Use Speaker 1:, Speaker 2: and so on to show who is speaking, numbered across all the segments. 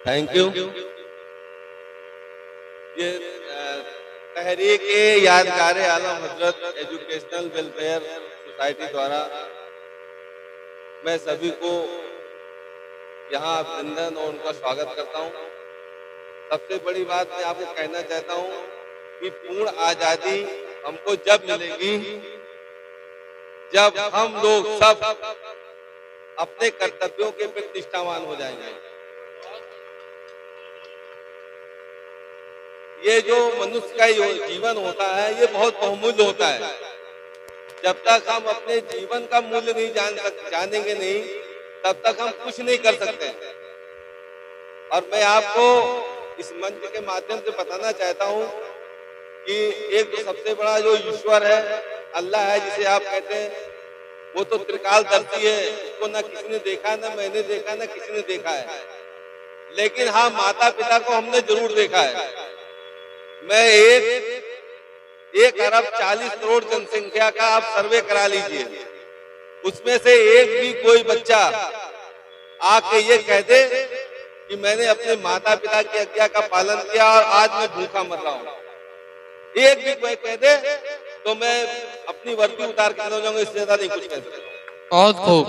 Speaker 1: Thank you. ये तहरीक यादगार आलम हजरत educational welfare society द्वारा मैं सभी को यहाँ अभिनंदन और उनका स्वागत करता हूँ। सबसे बड़ी बात मैं आपको कहना चाहता हूँ कि पूर्ण आजादी हमको जब मिलेगी जब हम लोग सब अपने कर्तव्यों के प्रति निष्ठावान हो जाएंगे। ये जो मनुष्य का जीवन होता है ये बहुत बहुमूल्य होता है। जब तक हम अपने जीवन का मूल्य नहीं जानेंगे नहीं तब तक हम कुछ नहीं कर सकते। और मैं आपको इस मंच के माध्यम से बताना चाहता हूँ कि एक तो सबसे बड़ा जो ईश्वर है अल्लाह है जिसे आप कहते हैं, वो तो त्रिकालदर्शी है, उसको ना किसी ने देखा, ना मैंने देखा, ना किसी ने देखा है। लेकिन हाँ, माता पिता को हमने जरूर देखा है। मैं 1,40,00,000,000 जनसंख्या का आप सर्वे करा लीजिए, उसमें से एक भी कोई बच्चा आके ये कह दे कि मैंने अपने माता पिता की आज्ञा का पालन किया और आज मैं भूखा मर रहा हूँ, एक भी कोई कह दे तो मैं अपनी वर्दी उतार के चला जाऊंगा, इससे ज्यादा नहीं कुछ कह सकता।
Speaker 2: बहुत खूब।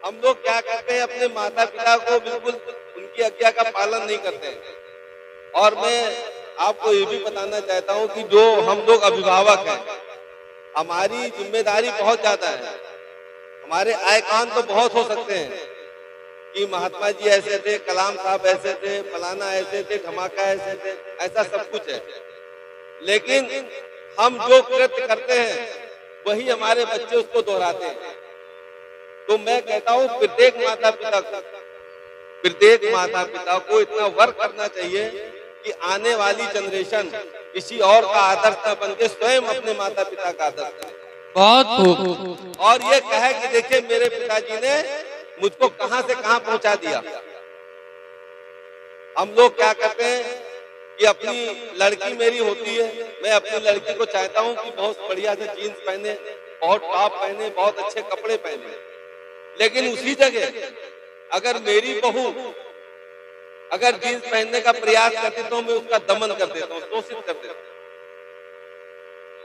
Speaker 1: हम लोग क्या करते हैं, अपने माता पिता को बिल्कुल उनकी आज्ञा का पालन नहीं करते हैं। और मैं आपको ये भी बताना चाहता हूँ कि जो हम लोग अभिभावक हैं, हमारी जिम्मेदारी बहुत ज्यादा है। हमारे आइकॉन तो बहुत हो सकते हैं कि महात्मा जी ऐसे थे, कलाम साहब ऐसे थे, फलाना ऐसे थे, धमाका ऐसे थे, ऐसा सब कुछ है। लेकिन हम जो कृत्य करते हैं वही हमारे बच्चे उसको दोहराते हैं। तो मैं कहता हूँ प्रत्येक माता पिता को इतना वर्क करना चाहिए कि आने वाली जनरेशन किसी और का आदर्श न बन के स्वयं अपने माता पिता का आदर्श करे।
Speaker 2: बहुत खूब।
Speaker 1: और ये कहे कि देखिए मेरे पिताजी ने मुझको कहां से कहां पहुंचा दिया। हम लोग क्या करते हैं कि अपनी लड़की मेरी होती है, मैं अपनी लड़की को चाहता हूं कि बहुत बढ़िया से जीन्स पहने, बहुत टॉप पहने, बहुत अच्छे कपड़े पहने। लेकिन उसी जगह अगर मेरी बहू अगर जीन्स पहनने का प्रयास करती तो मैं उसका दमन कर देता हूँ, शोषित कर देता हूँ।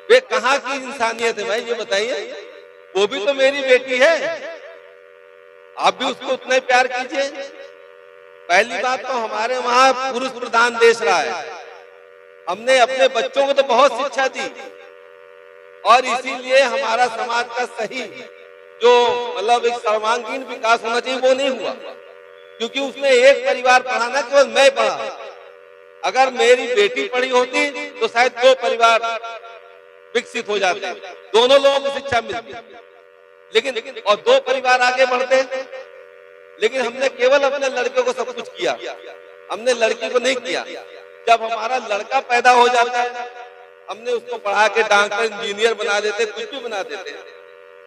Speaker 1: वे कहाँ की इंसानियत है भाई, ये बताइए। वो भी तो मेरी बेटी है, आप भी उसको उतना ही प्यार कीजिए। पहली बात तो हमारे वहाँ पुरुष प्रधान देश रहा है। हमने अपने बच्चों को तो बहुत शिक्षा दी और इसीलिए हमारा समाज का सही जो मतलब एक सर्वांगीण विकास होना चाहिए वो नहीं हुआ, क्योंकि उसमें एक परिवार पढ़ा ना, केवल मैं पढ़ा। अगर मेरी बेटी पढ़ी होती तो शायद 2 परिवार विकसित हो जाते, दोनों लोगों को शिक्षा मिलती, लेकिन और 2 परिवार आगे बढ़ते। लेकिन हमने केवल अपने लड़के को सब कुछ किया, हमने लड़की को नहीं किया। जब हमारा लड़का पैदा हो जाता है हमने उसको पढ़ा के डॉक्टर इंजीनियर बना देते, कुछ भी बना देते।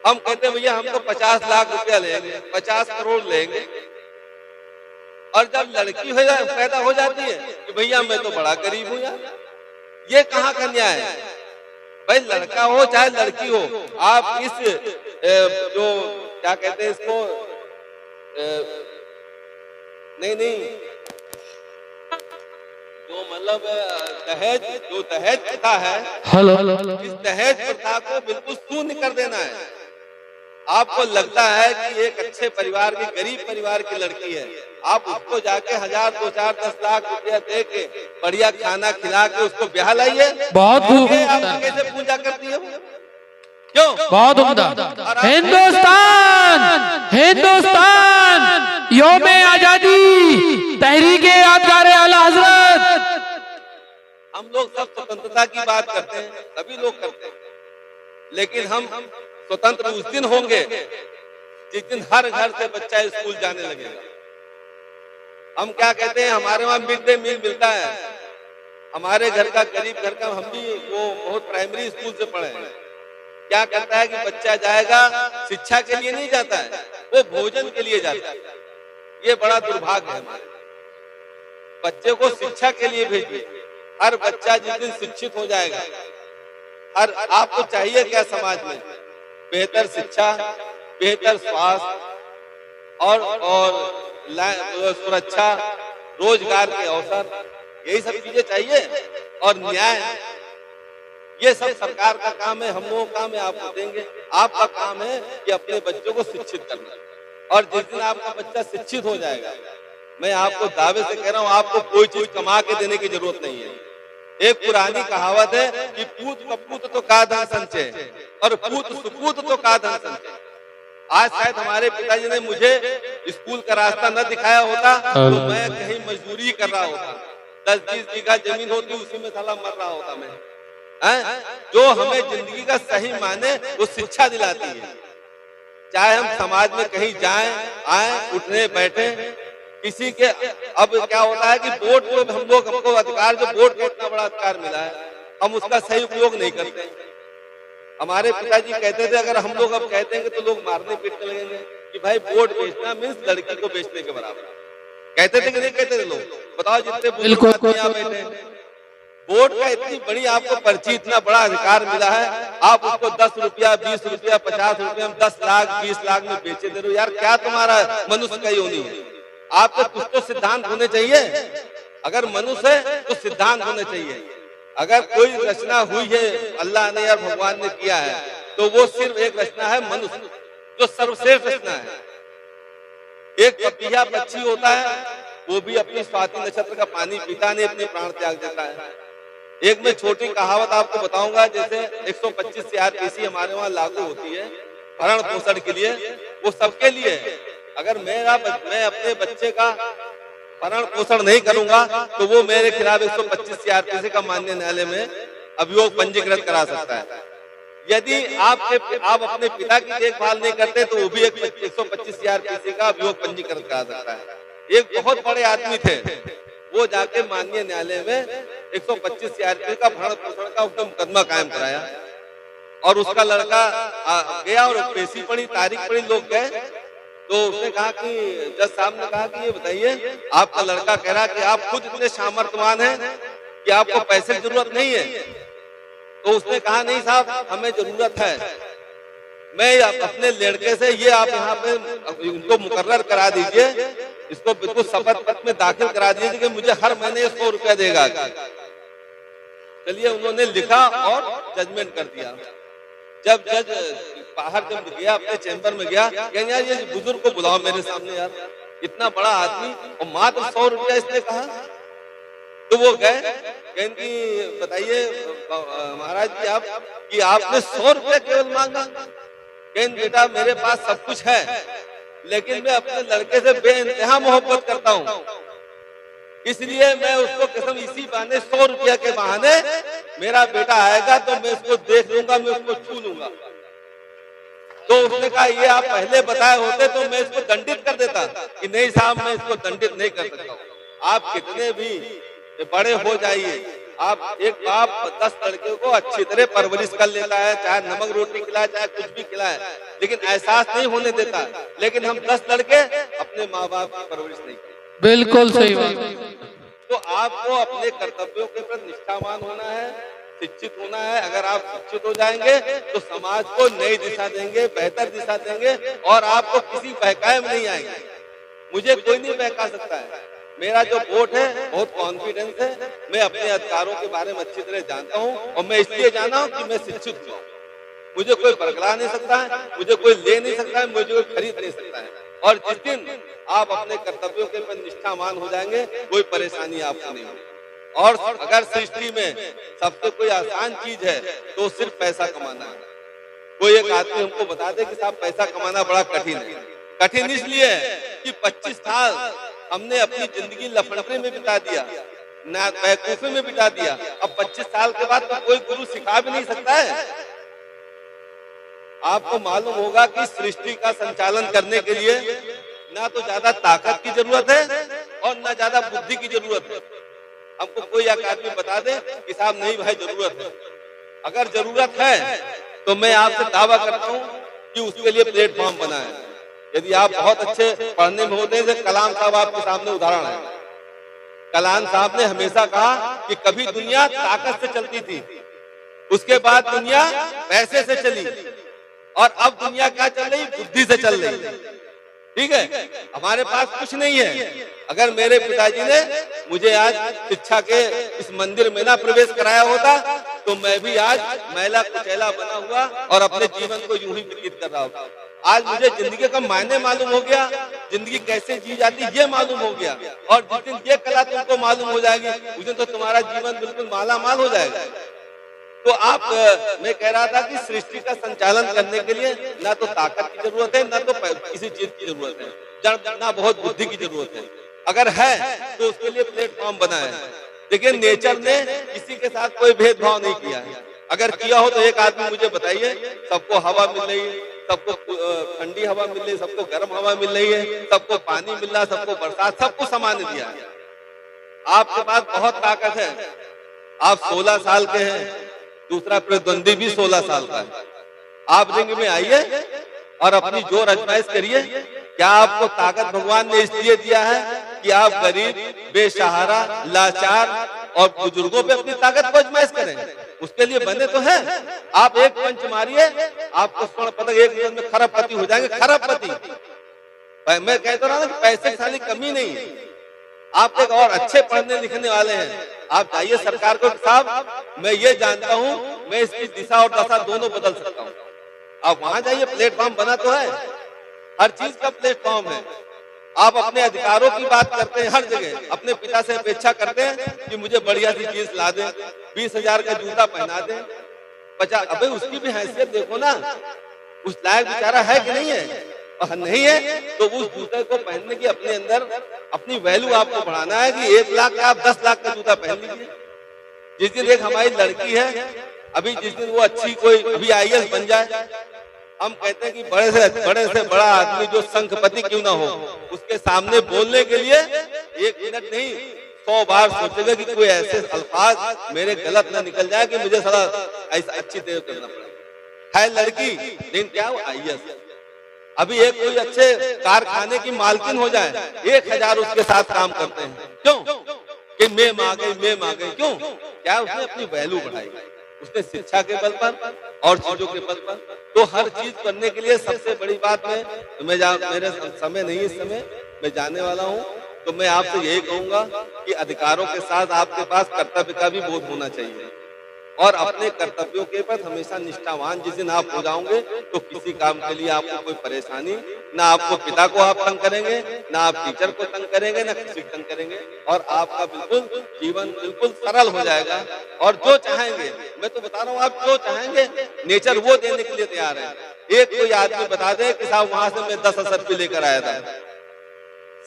Speaker 1: हम कहते भैया हम तो 50 लाख रुपया लेंगे, 50 करोड़ लेंगे। और जब लड़की पैदा हो जाती है कि भैया मैं तो बड़ा गरीब हूँ यार, ये कहाँ का न्याय है भाई। लड़का हो चाहे लड़की हो, आप इस जो क्या कहते हैं इसको, नहीं जो मतलब दहेज प्रथा है, इस दहेज प्रथा को बिल्कुल शून्य कर देना है। आपको लगता है कि एक अच्छे परिवार की, गरीब परिवार की लड़की है, आप उसको जाके 1,000, 2,000, 10 लाख रुपया दे के बढ़िया खाना खिला के उसको ब्याह लाइए।
Speaker 2: बहुत खूब।
Speaker 1: आप कैसे पूजा करती है वो? क्यों?
Speaker 2: बहुत उम्दा। हिंदुस्तान यौमे आजादी तहरीक यादगार आला हजरत।
Speaker 1: हम लोग सब स्वतंत्रता की बात करते हैं, सभी लोग करते हैं, लेकिन हम स्वतंत्र उस दिन होंगे जिस दिन हर घर से बच्चा स्कूल जाने लगेगा। हम क्या कहते हैं, हमारे वहाँ मिड डे मील मिलता है, हमारे घर का गरीब घर का, हम भी वो बहुत प्राइमरी स्कूल से पढ़े हैं। क्या करता है कि बच्चा जाएगा, शिक्षा के लिए नहीं जाता है, वो भोजन के लिए जाता है। ये बड़ा दुर्भाग्य है हमारे। बच्चे को शिक्षा के लिए भेजिए। हर बच्चा जिस दिन शिक्षित हो जाएगा, हर आपको चाहिए क्या समाज में? बेहतर शिक्षा, बेहतर स्वास्थ्य और सुरक्षा, रोजगार के अवसर, यही सब चीजें चाहिए और न्याय। ये सब सरकार का काम है, हम लोगों का काम है, आपको देंगे। आपका काम है कि अपने बच्चों को शिक्षित करना, और जिस दिन आपका बच्चा शिक्षित हो जाएगा, मैं आपको दावे से कह रहा हूँ, आपको कोई चीज कमा के देने की जरूरत नहीं है। एक पुरानी कहावत है कि पूत कपूत तो का धन संचय और पूत सुपूत तो का धन संचय। आज शायद हमारे पिताजी ने मुझे स्कूल का रास्ता न दिखाया होता तो मैं कहीं मजदूरी कर रहा होता, 10-20 बीघा जमीन होती, उसी में साला मर रहा होता मैं। जो हमें जिंदगी का सही माने वो शिक्षा दिलाती है। चाहे हम समाज में कहीं जाएं आए, उठने बैठे, किसी के अब क्या होता है कि वोट जो हम लोग, हमको अधिकार, जो वोट का इतना बड़ा अधिकार मिला है, हम उसका सही उपयोग नहीं करते। हमारे पिताजी कहते थे, अगर हम लोग अब कहते हैं तो लोग मारने पीटने लगेंगे कि भाई वोट बेचना मीन्स लड़की को बेचने के बराबर। कहते थे कि नहीं कहते थे लोग? बताओ, जितने बुजुर्ग यहाँ बैठे, वोट का इतनी बड़ी आपको पर्ची, इतना बड़ा अधिकार मिला है, आप उसको 10 रुपया, 20 रुपया, 50 रुपया, 10 लाख 20 लाख में बेचे दे रहे हो। यार क्या तुम्हारा मनुष्य का योनि है? आपको कुछ तो सिद्धांत होने चाहिए। अगर मनुष्य है तो सिद्धांत होने चाहिए। अगर कोई रचना हुई है अल्लाह ने या भगवान ने किया है तो वो सिर्फ एक रचना है मनुष्य, जो सर्वश्रेष्ठ रचना है। एक पपीहा पक्षी होता है, वो भी अपनी स्वाति नक्षत्र का पानी पीता नहीं, अपने प्राण त्याग देता है। एक मैं छोटी कहावत आपको बताऊंगा, जैसे 125 CRPC हमारे वहाँ लागू होती है भरण पोषण के लिए, वो सबके लिए है। अगर मैं अपने बच्चे का भरण पोषण नहीं करूंगा तो वो मेरे खिलाफ 125 CRPC का माननीय न्यायालय में अभियोग पंजीकृत करा सकता है। यदि आप अपने पिता की देखभाल नहीं करते तो वो भी 125 CRPC का अभियोग पंजीकृत करा सकता है। एक बहुत बड़े आदमी थे, वो जाके माननीय न्यायालय में 125 CRPC का भरण पोषण का उसने मुकदमा कायम कराया, और उसका लड़का गया और पेशी पड़ी, तारीख पड़ी, लोग गए तो उसने कहा कि जज साहब ने कहा कि ये बताइए, आपका लड़का कह रहा कि आप खुद इतने सामर्थ्यवान हैं कि आपको पैसे की जरूरत नहीं है। तो उसने कहा नहीं साहब, हमें जरूरत है। मैं अपने लड़के से ये आप यहाँ पे उनको मुकर्रर करा दीजिए, इसको बिल्कुल शपथ पत्र में दाखिल करा दीजिए कि मुझे हर महीने 100 रुपया देगा। चलिए, उन्होंने लिखा और जजमेंट कर दिया। जब जज बाहर जब गया, अपने चैम्बर में गया, कहने यार ये बुजुर्ग को बुलाओ मेरे सामने, यार इतना बड़ा आदमी और मात्र 100 रुपया इसने कहा। तो वो गए, कहने की बताइए महाराज जी आपने 100 रुपया केवल मांगा। कहने बेटा मेरे पास सब कुछ है, लेकिन मैं अपने लड़के से बेइंतहा मोहब्बत करता हूँ, इसलिए मैं उसको कसम इसी बहाने 100 रुपया के बहाने मेरा बेटा आएगा तो मैं उसको देख लूंगा, मैं उसको छू लूंगा। तो उसने कहा ये आप पहले बताए होते तो मैं इसको दंडित कर देता, कि नहीं साहब मैं इसको दंडित नहीं कर सकता। आप कितने भी बड़े हो जाइए, आप एक बाप 10 लड़के को अच्छी तरह परवरिश कर लेता है, चाहे नमक रोटी खिलाए चाहे कुछ भी खिलाए, लेकिन एहसास नहीं होने देता। लेकिन हम 10 लड़के अपने माँ बाप की परवरिश नहीं करते।
Speaker 2: बिल्कुल सही बात।
Speaker 1: तो आपको अपने कर्तव्यों के प्रति निष्ठावान होना है, शिक्षित होना है। अगर आप शिक्षित हो जाएंगे तो समाज को नई दिशा देंगे, बेहतर दिशा देंगे, और आपको किसी बहकाए में नहीं आएंगे। मुझे कोई नहीं बहका सकता है। मेरा जो वोट है बहुत कॉन्फिडेंस है, मैं अपने अधिकारों के बारे में अच्छी तरह जानता हूँ, और मैं इसलिए जाना हूँ कि मैं शिक्षित हूँ। मुझे कोई बरगला नहीं सकता है, मुझे कोई ले नहीं सकता है, मुझे कोई खरीद नहीं सकता है। और जिस दिन आप अपने कर्तव्यों के प्रति निष्ठावान हो जाएंगे, कोई परेशानी आपको नहीं होगी। और अगर सृष्टि में सबसे कोई आसान चीज है तो सिर्फ पैसा कमाना है। कोई एक आदमी हमको बता दे कि साहब पैसा कमाना बड़ा कठिन है। कठिन इसलिए है कि 25 साल हमने अपनी जिंदगी लफड़े में बिता दिया, ना बेवकूफी में बिता दिया। अब 25 साल के बाद तो कोई गुरु सिखा भी नहीं सकता है। आपको मालूम होगा कि सृष्टि का संचालन करने के लिए ना तो ज्यादा ताकत की जरूरत है और ना ज्यादा बुद्धि की जरूरत है। हमको कोई एक आदमी बता दे कि साहब नहीं भाई जरूरत है। अगर जरूरत है तो मैं आपसे दावा करता हूँ कि उसके लिए प्लेटफॉर्म बना है। यदि आप बहुत अच्छे पढ़ने में होते हैं, कलाम साहब आपके सामने उदाहरण है। कलाम साहब ने हमेशा कहा कि कभी दुनिया ताकत से चलती थी, उसके बाद दुनिया पैसे से चली, और अब दुनिया क्या चल रही, बुद्धि से चल रही। ठीक है, हमारे पास कुछ नहीं है। अगर मेरे पिताजी ने मुझे आज शिक्षा के इस मंदिर में ना प्रवेश कराया होता तो मैं भी आज मैला कुचैला बना हुआ और अपने जीवन को यूं ही व्यतीत कर रहा होता। आज मुझे जिंदगी का मायने मालूम हो गया, जिंदगी कैसे जी जाती ये मालूम हो गया, और जिस दिन ये कला तुमको मालूम हो जाएगी उस दिन तो तुम्हारा जीवन बिल्कुल माला माल हो जाएगा। तो आप मैं कह रहा था कि सृष्टि का संचालन करने के लिए ना तो ताकत की जरूरत है, ना तो किसी चीज की जरूरत है, जड़ ना बहुत बुद्धि की जरूरत है। अगर है तो उसके लिए प्लेटफॉर्म बना है। देखिए, नेचर ने किसी के साथ कोई भेदभाव नहीं किया है। अगर किया हो तो एक आदमी मुझे बताइए। सबको हवा मिल रही है, सबको ठंडी हवा मिल रही है, सबको गर्म हवा मिल रही है, सबको पानी मिल रहा है, सबको बरसात, सबको समान दिया है। आपके पास बहुत ताकत है, आप 16 साल के हैं, दूसरा प्रतिद्वंदी भी 16 साल का है। आप रिंग में आइए और अपनी जोर आजमाइश करिए। क्या आपको ताकत भगवान ने इसलिए दिया है कि आप गरीब, बेसहारा, लाचार और बुजुर्गों पे अपनी ताकत को आजमाइश करें? उसके लिए बने तो हैं। आप एक पंच मारिए, आपको स्वर्ण पदक एक दिन में खरबपति हो जाएंगे। खरबपति, मैं कहता रहा ना कि पैसे की कमी नहीं है। आप एक और अच्छे पढ़ने लिखने वाले हैं, आप जाइए सरकार को, साहब मैं ये जानता हूँ मैं इसकी दिशा और दशा दोनों बदल सकता हूँ। आप वहां जाइए, प्लेटफॉर्म बना तो है, हर चीज का प्लेटफॉर्म है। आप अपने अधिकारों की बात करते हैं हर जगह, अपने पिता से अपेक्षा करते हैं कि मुझे बढ़िया सी चीज ला दे, 20,000 का जूता पहना दे, 50। अबे उसकी भी हैसियत देखो ना, उस लायक बेचारा है कि नहीं है? और नहीं है तो उस जूते को पहनने की अपने अंदर अपनी वैल्यू आपको बढ़ाना है कि 1 लाख का आप 10 लाख का जूता पहन लीजिए। जिस दिन एक हमारी लड़की है, अभी जिस दिन वो अच्छी कोई अभी IAS बन जाए, हम कहते हैं कि बड़े से बड़ा आदमी जो संखपति क्यों ना हो, उसके सामने बोलने के लिए 1 मिनट नहीं 100 बार सोचेगा कि कोई ऐसे अल्फाज मेरे गलत ना निकल जाए कि मुझे साला ऐसा अच्छी देर करना पड़े। है लड़की, लेकिन क्या वो IAS। अभी एक कोई अच्छे कारखाने की मालकिन हो जाए, 1000 उसके साथ काम करते हैं। क्यों? कि मैं आ गई। क्यों? क्या उसने अपनी वैल्यू बढ़ाई, उसने शिक्षा के बल पर और चीजों के बल पर। तो हर चीज करने के लिए सबसे बड़ी बात है, तो मेरे समय नहीं, इस समय मैं जाने वाला हूँ, तो मैं आपसे यही कहूंगा कि अधिकारों के साथ आपके पास कर्तव्य का भी बोध होना चाहिए, और अपने कर्तव्यों के प्रति हमेशा निष्ठावान जिस दिन आप हो जाओगे तो किसी काम के लिए आपको कोई परेशानी, ना आपको पिता को आप तंग करेंगे, ना आप टीचर को तंग करेंगे, ना किसी को तंग करेंगे, और आपका बिल्कुल जीवन बिल्कुल सरल हो जाएगा। और जो चाहेंगे, मैं तो बता रहा हूँ, आप जो चाहेंगे नेचर वो देने के लिए तैयार है। एक कोई आदमी बता दे कि साहब वहां से मैं 10 रुपये लेकर आया था,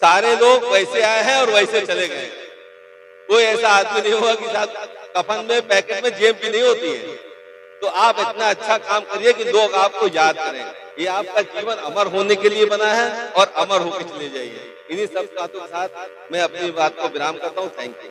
Speaker 1: सारे लोग वैसे आए हैं और वैसे चले गए। कोई ऐसा आदमी नहीं होगा कि साहब कफन में पैकेट में जेब भी नहीं होती है। तो आप इतना अच्छा काम करिए कि लोग आपको याद करें। ये आपका जीवन अमर होने के लिए बना है और अमर होकर चले जाइए। इन्हीं सब बातों के साथ मैं अपनी बात को विराम करता हूँ। Thank you.